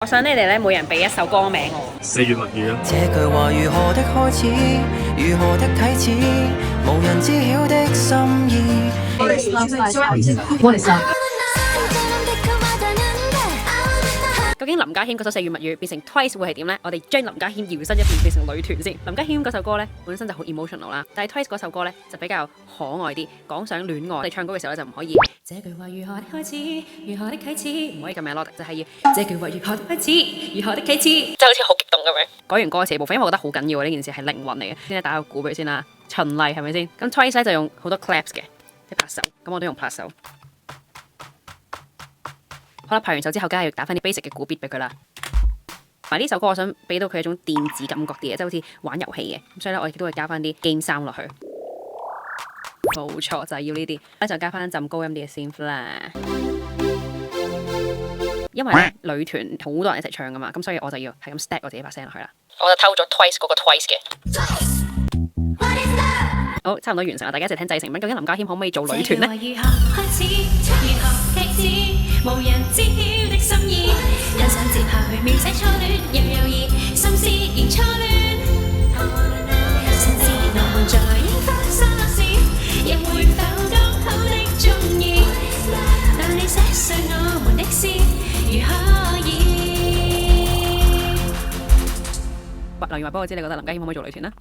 我想你哋咧每人俾一首歌名我。4月物語啊！這句話如何的開始，如何的啟齒，無人知曉的心意。究竟林家謙嗰首《4月物語》變成 Twice 會係點呢？我哋將林家謙搖身一變變成女團先。林家謙嗰首歌呢，本身就好 emotional 啦，但係 Twice 嗰首歌呢，就比較可愛啲，講上戀愛。我哋唱歌嘅時候咧就唔可以這句話如何的開始，如何的啟齒，唔可以咁 melodic，就係要這句話如何的開始，如何的啟齒，即係好似好激動咁樣。改完歌詞部分，因為我覺得好緊要啊，呢件事係靈魂嚟嘅。先打個鼓俾佢先啦，循例係咪先？咁 Twice 咧就用好多 claps 嘅，一拍手，咁我都用拍手。好啦，拍完手之後，梗係要打翻啲 basic 嘅鼓 beat 俾佢啦。埋呢首歌，我想俾到佢一種電子感覺啲嘅，即係好似玩遊戲嘅。咁所以咧，我亦都會加翻啲 game sound 落去。冇錯，就係要呢啲。咧就加翻陣高音啲嘅 synth 啦。因為咧女團好多人一齊唱噶嘛，咁所以我就要係咁 stack 我自己把聲落去啦。我就偷咗 Twice 嗰個 Twice 嘅。好，差唔多完成啦，大家一齊聽製成品。究竟林家謙可唔可以做女團呢？無人知曉的心意，很想接下去描寫初戀，又猶豫，心思仍初戀。甚至我們在櫻花沙時，又會否剛好的鍾意？但你寫上我們的詩，如可以？留言話俾我知，你覺得林家謙可唔可以做女團呢？